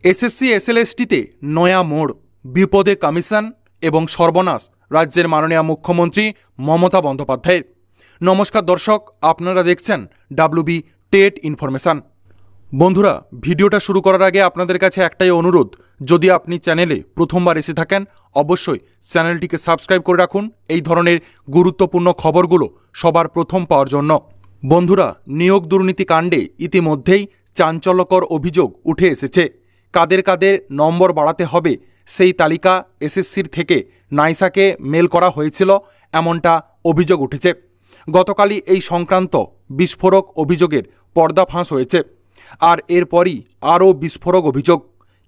SSC এসএলএসটিতে নয়া মোড়, বিপদে কমিশন এবং সর্বনাশ রাজ্যের মাননীয় মুখ্যমন্ত্রী মমতা বন্দ্যোপাধ্যায়ের। নমস্কার দর্শক, আপনারা দেখছেন ডাব্লিউবি টেট ইনফরমেশান। বন্ধুরা, ভিডিওটা শুরু করার আগে আপনাদের কাছে একটাই অনুরোধ, যদি আপনি চ্যানেলে প্রথমবার এসে থাকেন অবশ্যই চ্যানেলটিকে সাবস্ক্রাইব করে রাখুন এই ধরনের গুরুত্বপূর্ণ খবরগুলো সবার প্রথম পাওয়ার জন্য। বন্ধুরা, নিয়োগ দুর্নীতি কাণ্ডে ইতিমধ্যেই চাঞ্চল্যকর অভিযোগ উঠে এসেছে। কাদের কাদের নম্বর বাড়াতে হবে সেই তালিকা এসএসসির থেকে নাইসাকে মেল করা হয়েছিল, এমনটা অভিযোগ উঠেছে। গতকালই এই সংক্রান্ত বিস্ফোরক অভিযোগের পর্দাফাঁস হয়েছে। আর এরপরই আরও বিস্ফোরক অভিযোগ।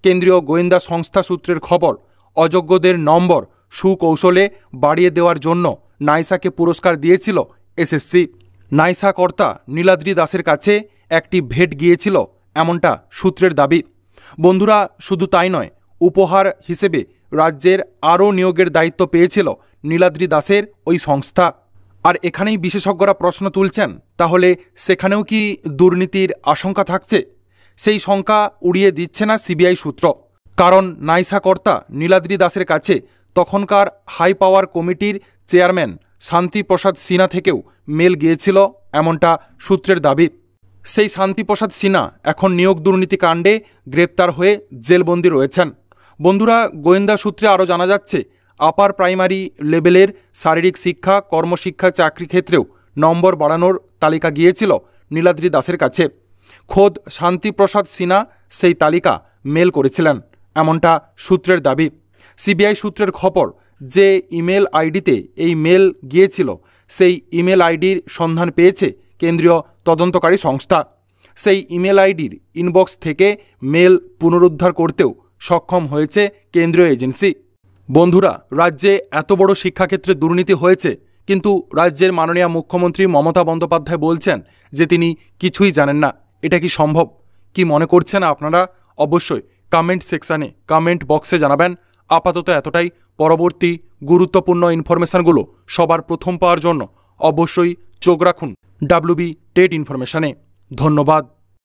কেন্দ্রীয় গোয়েন্দা সংস্থা সূত্রের খবর, অযোগ্যদের নম্বর সুকৌশলে বাড়িয়ে দেওয়ার জন্য নাইসাকে পুরস্কার দিয়েছিল এসএসসি। নাইসা কর্তা নীলাদ্রি দাসের কাছে একটি ভেট গিয়েছিল, এমনটা সূত্রের দাবি। বন্ধুরা, শুধু তাই নয়, উপহার হিসেবে রাজ্যের আরও নিয়োগের দায়িত্ব পেয়েছিল নীলাদ্রি দাসের ওই সংস্থা। আর এখানেই বিশেষজ্ঞরা প্রশ্ন তুলছেন, তাহলে সেখানেও কি দুর্নীতির আশঙ্কা থাকছে? সেই শঙ্কা উড়িয়ে দিচ্ছে না সিবিআই সূত্র। কারণ নাইসা কর্তা নীলাদ্রি দাসের কাছে তখনকার হাই পাওয়ার কমিটির চেয়ারম্যান শান্তিপ্রসাদ সিনহা থেকেও মেল গিয়েছিল, এমনটা সূত্রের দাবি। সেই শান্তিপ্রসাদ সিনহা এখন নিয়োগ দুর্নীতি কাণ্ডে গ্রেপ্তার হয়ে জেলবন্দি রয়েছেন। বন্ধুরা, গোয়েন্দা সূত্রে আরও জানা যাচ্ছে, আপার প্রাইমারি লেভেলের শারীরিক শিক্ষা, কর্মশিক্ষা, চাকরি ক্ষেত্রেও নম্বর বাড়ানোর তালিকা গিয়েছিল নীলাদ্রি দাসের কাছে। খোদ শান্তিপ্রসাদ সিনহা সেই তালিকা মেল করেছিলেন, এমনটা সূত্রের দাবি। সিবিআই সূত্রের খবর, যে ইমেল আইডিতে এই মেল গিয়েছিল সেই ইমেল আইডির সন্ধান পেয়েছে কেন্দ্রীয় তদন্তকারী সংস্থা। সেই ইমেল আইডির ইনবক্স থেকে মেল পুনরুদ্ধার করতেও সক্ষম হয়েছে কেন্দ্রীয় এজেন্সি। বন্ধুরা, রাজ্যে এত বড় শিক্ষাক্ষেত্রে দুর্নীতি হয়েছে, কিন্তু রাজ্যের মাননীয় মুখ্যমন্ত্রী মমতা বন্দ্যোপাধ্যায় বলছেন যে তিনি কিছুই জানেন না। এটা কি সম্ভব? কি মনে করছেন আপনারা? অবশ্যই কমেন্ট সেকশানে, কমেন্ট বক্সে জানাবেন। আপাতত এতটাই। পরবর্তী গুরুত্বপূর্ণ ইনফরমেশানগুলো সবার প্রথম পাওয়ার জন্য অবশ্যই চোখ রাখুন ডাব্লিউবি টেট ইনফরমেশানে। ধন্যবাদ।